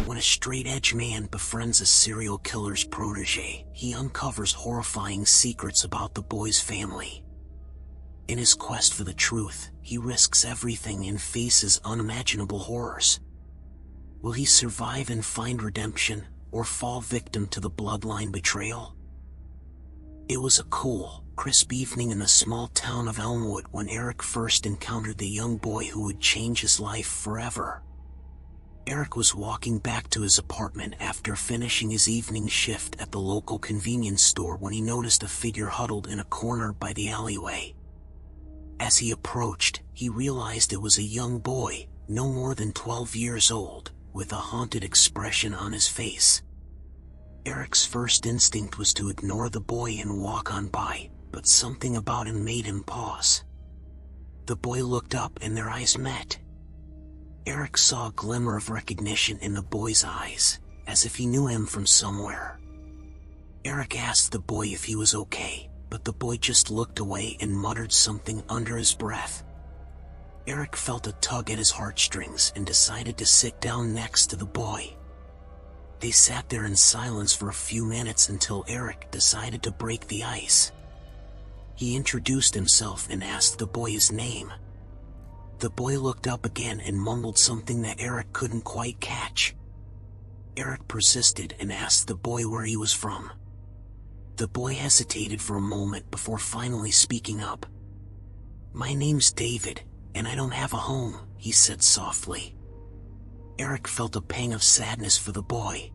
When a straight-edge man befriends a serial killer's protégé, he uncovers horrifying secrets about the boy's family. In his quest for the truth, he risks everything and faces unimaginable horrors. Will he survive and find redemption, or fall victim to the Bloodline betrayal? It was a cool, crisp evening in the small town of Elmwood when Eric first encountered the young boy who would change his life forever. Eric was walking back to his apartment after finishing his evening shift at the local convenience store when he noticed a figure huddled in a corner by the alleyway. As he approached, he realized it was a young boy, no more than 12 years old, with a haunted expression on his face. Eric's first instinct was to ignore the boy and walk on by, but something about him made him pause. The boy looked up and their eyes met. Eric saw a glimmer of recognition in the boy's eyes, as if he knew him from somewhere. Eric asked the boy if he was okay, but the boy just looked away and muttered something under his breath. Eric felt a tug at his heartstrings and decided to sit down next to the boy. They sat there in silence for a few minutes until Eric decided to break the ice. He introduced himself and asked the boy his name. The boy looked up again and mumbled something that Eric couldn't quite catch. Eric persisted and asked the boy where he was from. The boy hesitated for a moment before finally speaking up. "My name's David, and I don't have a home," he said softly. Eric felt a pang of sadness for the boy.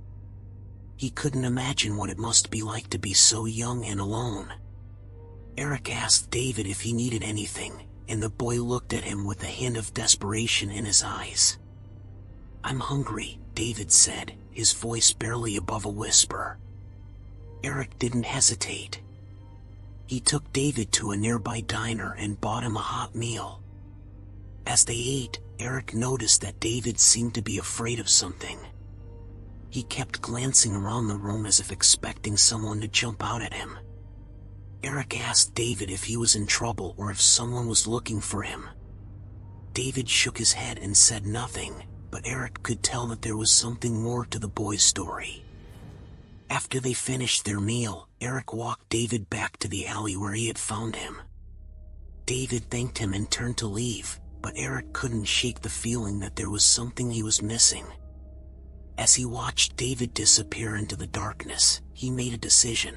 He couldn't imagine what it must be like to be so young and alone. Eric asked David if he needed anything, and the boy looked at him with a hint of desperation in his eyes. "I'm hungry," David said, his voice barely above a whisper. Eric didn't hesitate. He took David to a nearby diner and bought him a hot meal. As they ate, Eric noticed that David seemed to be afraid of something. He kept glancing around the room as if expecting someone to jump out at him. Eric asked David if he was in trouble or if someone was looking for him. David shook his head and said nothing, but Eric could tell that there was something more to the boy's story. After they finished their meal, Eric walked David back to the alley where he had found him. David thanked him and turned to leave, but Eric couldn't shake the feeling that there was something he was missing. As he watched David disappear into the darkness, he made a decision.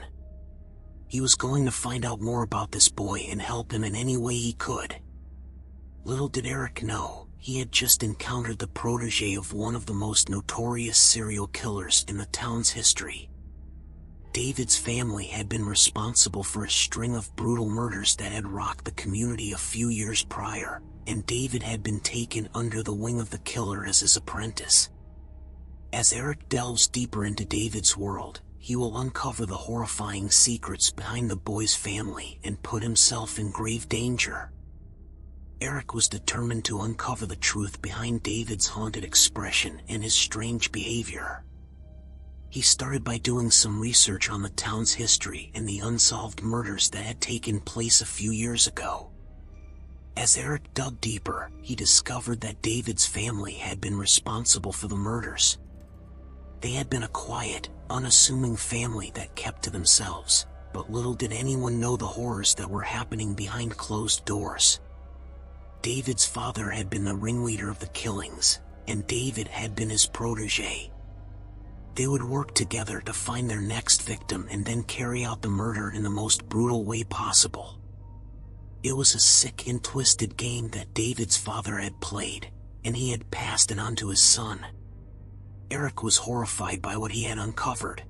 He was going to find out more about this boy and help him in any way he could. Little did Eric know, he had just encountered the protégé of one of the most notorious serial killers in the town's history. David's family had been responsible for a string of brutal murders that had rocked the community a few years prior, and David had been taken under the wing of the killer as his apprentice. As Eric delves deeper into David's world, he will uncover the horrifying secrets behind the boy's family and put himself in grave danger. Eric was determined to uncover the truth behind David's haunted expression and his strange behavior. He started by doing some research on the town's history and the unsolved murders that had taken place a few years ago. As Eric dug deeper, he discovered that David's family had been responsible for the murders. They had been a quiet, unassuming family that kept to themselves, but little did anyone know the horrors that were happening behind closed doors. David's father had been the ringleader of the killings, and David had been his protégé. They would work together to find their next victim and then carry out the murder in the most brutal way possible. It was a sick and twisted game that David's father had played, and he had passed it on to his son. Eric was horrified by what he had uncovered.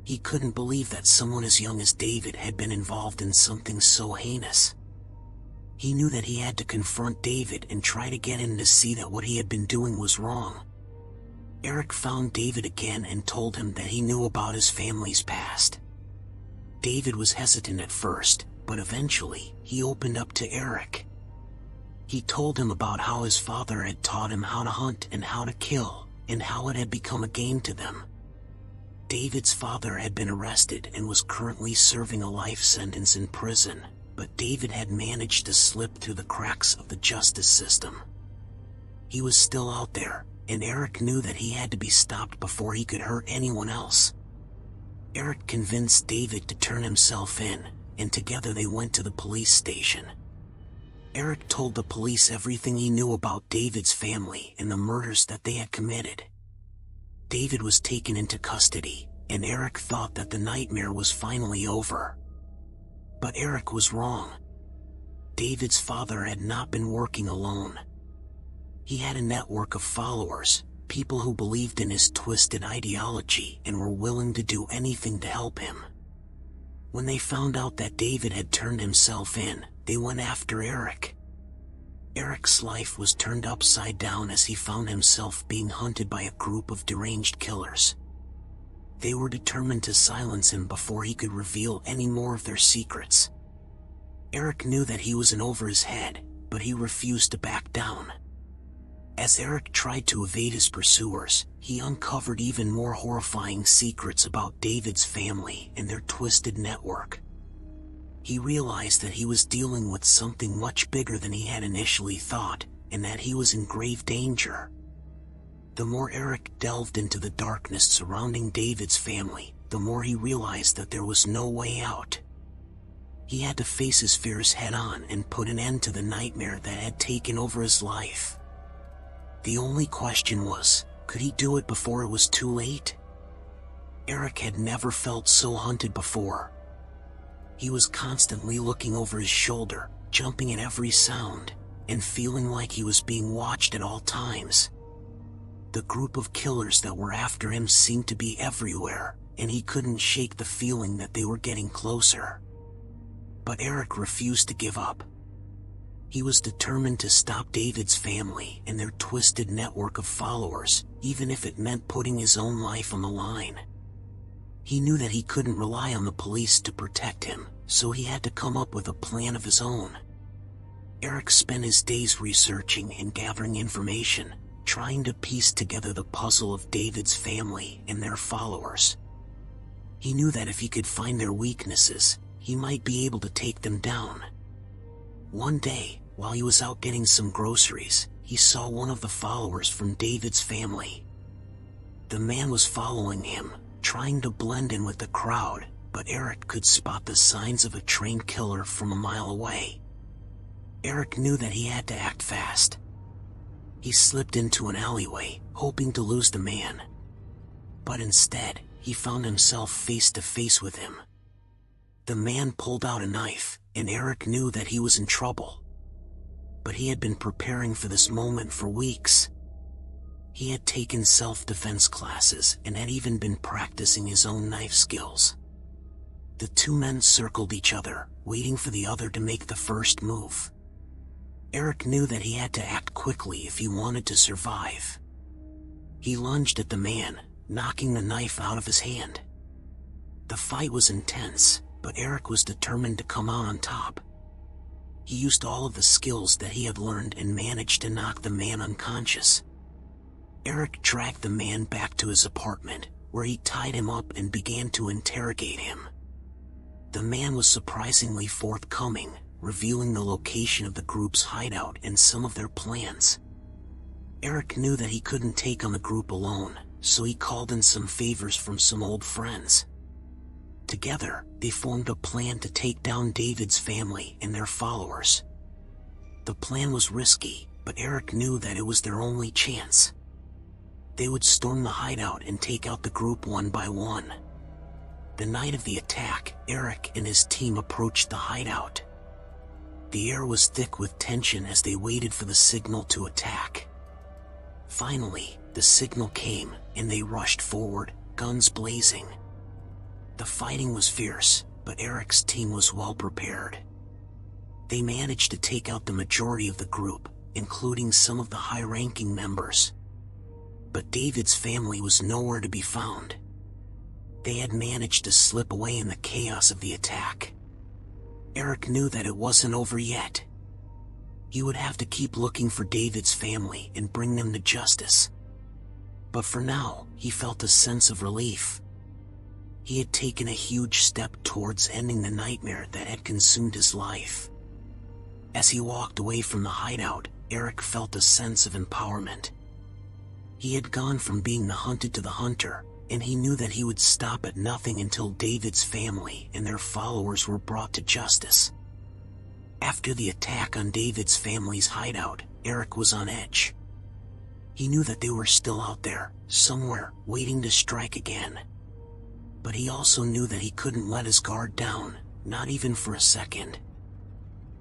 He couldn't believe that someone as young as David had been involved in something so heinous. He knew that he had to confront David and try to get him to see that what he had been doing was wrong. Eric found David again and told him that he knew about his family's past. David was hesitant at first, but eventually, he opened up to Eric. He told him about how his father had taught him how to hunt and how to kill, and how it had become a game to them. David's father had been arrested and was currently serving a life sentence in prison, but David had managed to slip through the cracks of the justice system. He was still out there, and Eric knew that he had to be stopped before he could hurt anyone else. Eric convinced David to turn himself in, and together they went to the police station. Eric told the police everything he knew about David's family and the murders that they had committed. David was taken into custody, and Eric thought that the nightmare was finally over. But Eric was wrong. David's father had not been working alone. He had a network of followers, people who believed in his twisted ideology and were willing to do anything to help him. When they found out that David had turned himself in, they went after Eric. Eric's life was turned upside down as he found himself being hunted by a group of deranged killers. They were determined to silence him before he could reveal any more of their secrets. Eric knew that he was in over his head, but he refused to back down. As Eric tried to evade his pursuers, he uncovered even more horrifying secrets about David's family and their twisted network. He realized that he was dealing with something much bigger than he had initially thought, and that he was in grave danger. The more Eric delved into the darkness surrounding David's family, the more he realized that there was no way out. He had to face his fears head-on and put an end to the nightmare that had taken over his life. The only question was, could he do it before it was too late? Eric had never felt so hunted before. He was constantly looking over his shoulder, jumping at every sound, and feeling like he was being watched at all times. The group of killers that were after him seemed to be everywhere, and he couldn't shake the feeling that they were getting closer. But Eric refused to give up. He was determined to stop David's family and their twisted network of followers, even if it meant putting his own life on the line. He knew that he couldn't rely on the police to protect him, so he had to come up with a plan of his own. Eric spent his days researching and gathering information, trying to piece together the puzzle of David's family and their followers. He knew that if he could find their weaknesses, he might be able to take them down. One day, while he was out getting some groceries, he saw one of the followers from David's family. The man was following him, trying to blend in with the crowd, but Eric could spot the signs of a trained killer from a mile away. Eric knew that he had to act fast. He slipped into an alleyway, hoping to lose the man. But instead, he found himself face to face with him. The man pulled out a knife, and Eric knew that he was in trouble. But he had been preparing for this moment for weeks. He had taken self-defense classes and had even been practicing his own knife skills. The two men circled each other, waiting for the other to make the first move. Eric knew that he had to act quickly if he wanted to survive. He lunged at the man, knocking the knife out of his hand. The fight was intense, but Eric was determined to come out on top. He used all of the skills that he had learned and managed to knock the man unconscious. Eric dragged the man back to his apartment, where he tied him up and began to interrogate him. The man was surprisingly forthcoming, revealing the location of the group's hideout and some of their plans. Eric knew that he couldn't take on the group alone, so he called in some favors from some old friends. Together, they formed a plan to take down David's family and their followers. The plan was risky, but Eric knew that it was their only chance. They would storm the hideout and take out the group one by one. The night of the attack, Eric and his team approached the hideout. The air was thick with tension as they waited for the signal to attack. Finally, the signal came, and they rushed forward, guns blazing. The fighting was fierce, but Eric's team was well prepared. They managed to take out the majority of the group, including some of the high-ranking members. But David's family was nowhere to be found. They had managed to slip away in the chaos of the attack. Eric knew that it wasn't over yet. He would have to keep looking for David's family and bring them to justice. But for now, he felt a sense of relief. He had taken a huge step towards ending the nightmare that had consumed his life. As he walked away from the hideout, Eric felt a sense of empowerment. He had gone from being the hunted to the hunter, and he knew that he would stop at nothing until David's family and their followers were brought to justice. After the attack on David's family's hideout, Eric was on edge. He knew that they were still out there, somewhere, waiting to strike again. But he also knew that he couldn't let his guard down, not even for a second.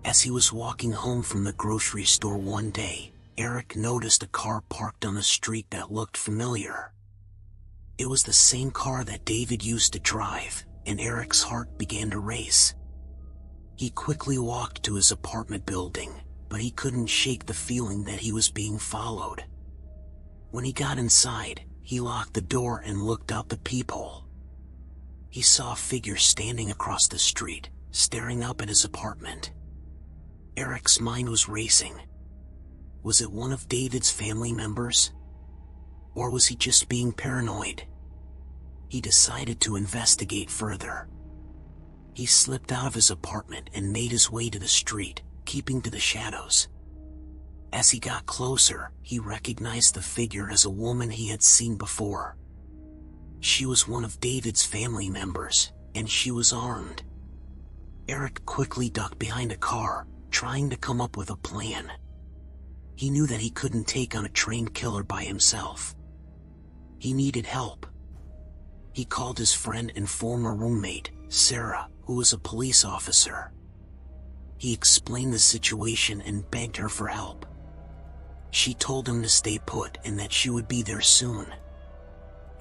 As he was walking home from the grocery store one day, Eric noticed a car parked on the street that looked familiar. It was the same car that David used to drive, and Eric's heart began to race. He quickly walked to his apartment building, but he couldn't shake the feeling that he was being followed. When he got inside, he locked the door and looked out the peephole. He saw a figure standing across the street, staring up at his apartment. Eric's mind was racing. Was it one of David's family members? Or was he just being paranoid? He decided to investigate further. He slipped out of his apartment and made his way to the street, keeping to the shadows. As he got closer, he recognized the figure as a woman he had seen before. She was one of David's family members, and she was armed. Eric quickly ducked behind a car, trying to come up with a plan. He knew that he couldn't take on a trained killer by himself. He needed help. He called his friend and former roommate, Sarah, who was a police officer. He explained the situation and begged her for help. She told him to stay put and that she would be there soon.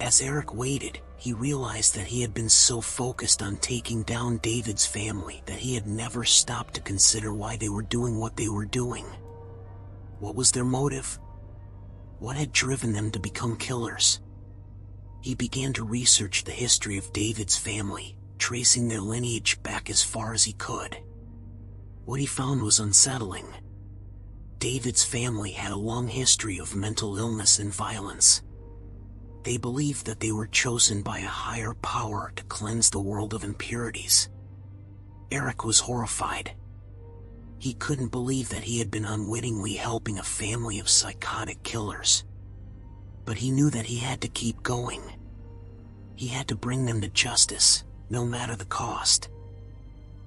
As Eric waited, he realized that he had been so focused on taking down David's family that he had never stopped to consider why they were doing what they were doing. What was their motive? What had driven them to become killers? He began to research the history of David's family, tracing their lineage back as far as he could. What he found was unsettling. David's family had a long history of mental illness and violence. They believed that they were chosen by a higher power to cleanse the world of impurities. Eric was horrified. He couldn't believe that he had been unwittingly helping a family of psychotic killers. But he knew that he had to keep going. He had to bring them to justice, no matter the cost.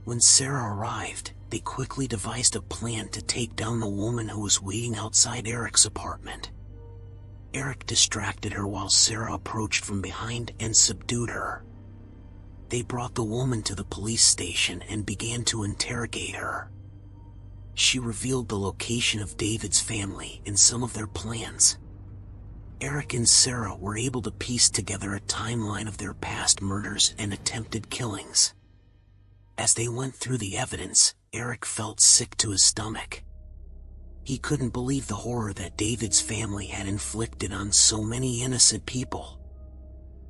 When Sarah arrived, they quickly devised a plan to take down the woman who was waiting outside Eric's apartment. Eric distracted her while Sarah approached from behind and subdued her. They brought the woman to the police station and began to interrogate her. She revealed the location of David's family and some of their plans. Eric and Sarah were able to piece together a timeline of their past murders and attempted killings. As they went through the evidence, Eric felt sick to his stomach. He couldn't believe the horror that David's family had inflicted on so many innocent people.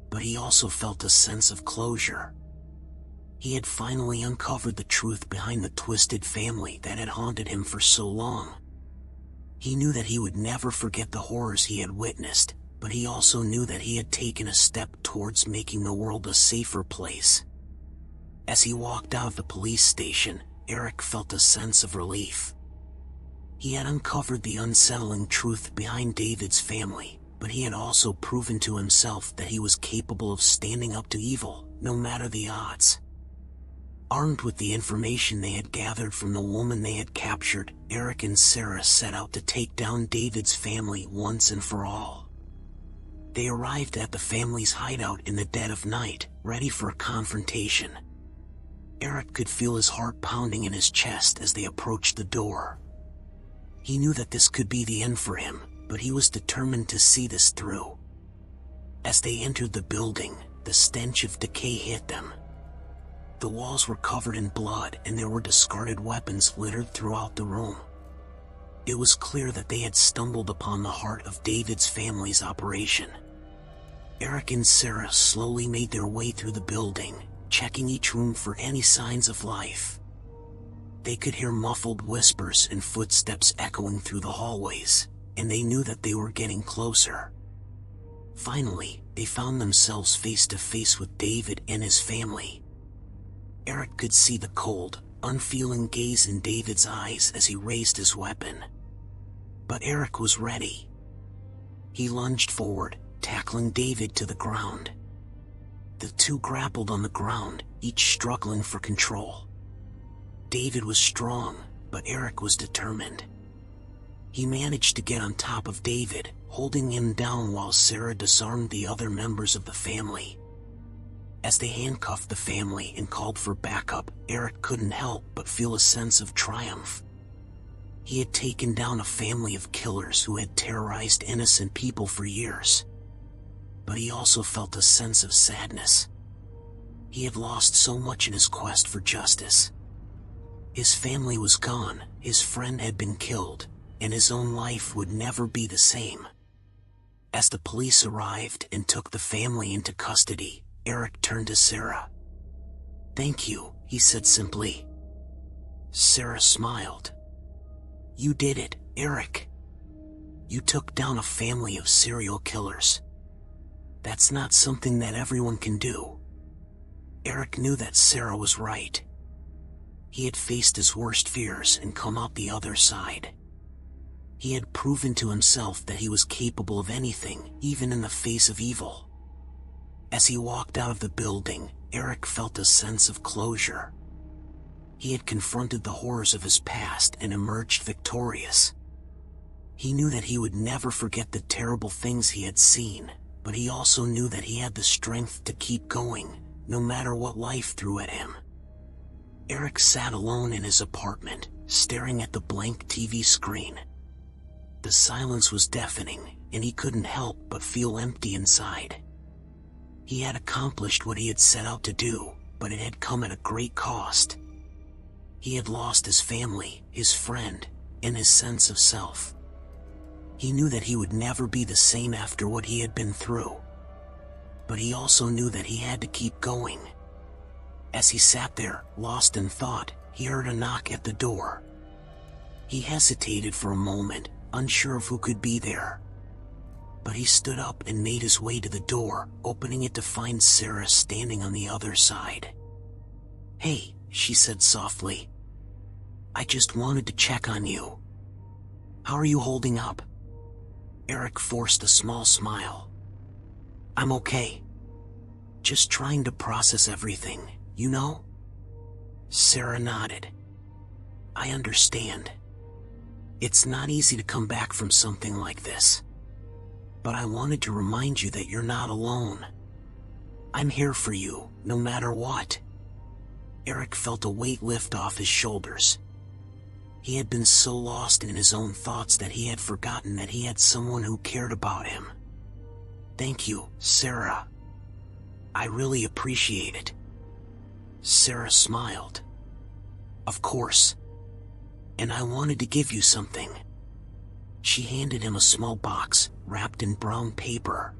But he also felt a sense of closure. He had finally uncovered the truth behind the twisted family that had haunted him for so long. He knew that he would never forget the horrors he had witnessed, but he also knew that he had taken a step towards making the world a safer place. As he walked out of the police station, Eric felt a sense of relief. He had uncovered the unsettling truth behind David's family, but he had also proven to himself that he was capable of standing up to evil, no matter the odds. Armed with the information they had gathered from the woman they had captured, Eric and Sarah set out to take down David's family once and for all. They arrived at the family's hideout in the dead of night, ready for a confrontation. Eric could feel his heart pounding in his chest as they approached the door. He knew that this could be the end for him, but he was determined to see this through. As they entered the building, the stench of decay hit them. The walls were covered in blood and there were discarded weapons littered throughout the room. It was clear that they had stumbled upon the heart of David's family's operation. Eric and Sarah slowly made their way through the building, checking each room for any signs of life. They could hear muffled whispers and footsteps echoing through the hallways, and they knew that they were getting closer. Finally, they found themselves face to face with David and his family. Eric could see the cold, unfeeling gaze in David's eyes as he raised his weapon. But Eric was ready. He lunged forward, tackling David to the ground. The two grappled on the ground, each struggling for control. David was strong, but Eric was determined. He managed to get on top of David, holding him down while Sarah disarmed the other members of the family. As they handcuffed the family and called for backup, Eric couldn't help but feel a sense of triumph. He had taken down a family of killers who had terrorized innocent people for years. But he also felt a sense of sadness. He had lost so much in his quest for justice. His family was gone, his friend had been killed, and his own life would never be the same. As the police arrived and took the family into custody, Eric turned to Sarah. "Thank you," he said simply. Sarah smiled. "You did it, Eric. You took down a family of serial killers. That's not something that everyone can do." Eric knew that Sarah was right. He had faced his worst fears and come out the other side. He had proven to himself that he was capable of anything, even in the face of evil. As he walked out of the building, Eric felt a sense of closure. He had confronted the horrors of his past and emerged victorious. He knew that he would never forget the terrible things he had seen, but he also knew that he had the strength to keep going, no matter what life threw at him. Eric sat alone in his apartment, staring at the blank TV screen. The silence was deafening, and he couldn't help but feel empty inside. He had accomplished what he had set out to do, but it had come at a great cost. He had lost his family, his friend, and his sense of self. He knew that he would never be the same after what he had been through. But he also knew that he had to keep going. As he sat there, lost in thought, he heard a knock at the door. He hesitated for a moment, unsure of who could be there. But he stood up and made his way to the door, opening it to find Sarah standing on the other side. "Hey," she said softly. "I just wanted to check on you. How are you holding up?" Eric forced a small smile. "I'm okay. Just trying to process everything, you know?" Sarah nodded. "I understand. It's not easy to come back from something like this. But I wanted to remind you that you're not alone. I'm here for you, no matter what." Eric felt a weight lift off his shoulders. He had been so lost in his own thoughts that he had forgotten that he had someone who cared about him. "Thank you, Sarah. I really appreciate it." Sarah smiled. "Of course. And I wanted to give you something." She handed him a small box, wrapped in brown paper.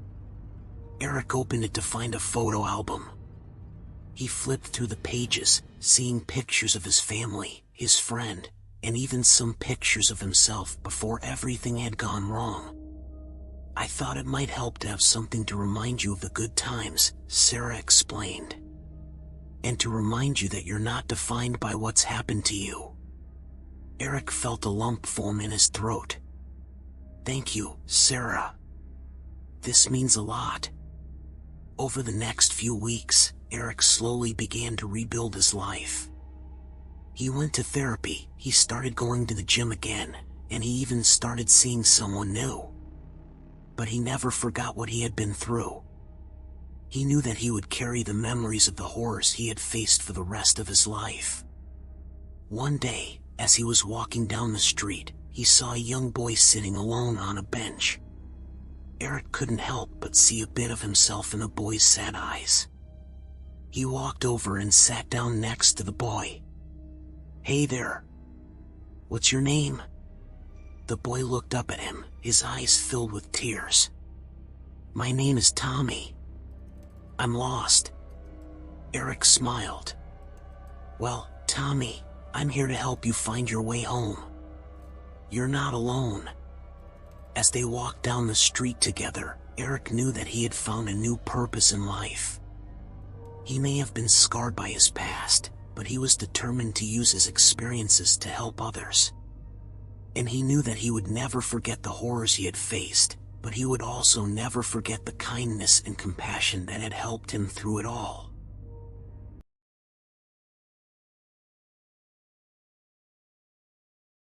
Eric opened it to find a photo album. He flipped through the pages, seeing pictures of his family, his friend, and even some pictures of himself before everything had gone wrong. "I thought it might help to have something to remind you of the good times," Sarah explained. "And to remind you that you're not defined by what's happened to you." Eric felt a lump form in his throat. "Thank you, Sarah. This means a lot." Over the next few weeks, Eric slowly began to rebuild his life. He went to therapy, he started going to the gym again, and he even started seeing someone new. But he never forgot what he had been through. He knew that he would carry the memories of the horrors he had faced for the rest of his life. One day, as he was walking down the street, he saw a young boy sitting alone on a bench. Eric couldn't help but see a bit of himself in the boy's sad eyes. He walked over and sat down next to the boy. "Hey there. What's your name?" The boy looked up at him, his eyes filled with tears. "My name is Tommy. I'm lost." Eric smiled. "Well, Tommy, I'm here to help you find your way home. You're not alone." As they walked down the street together, Eric knew that he had found a new purpose in life. He may have been scarred by his past, but he was determined to use his experiences to help others. And he knew that he would never forget the horrors he had faced, But he would also never forget the kindness and compassion that had helped him through it all.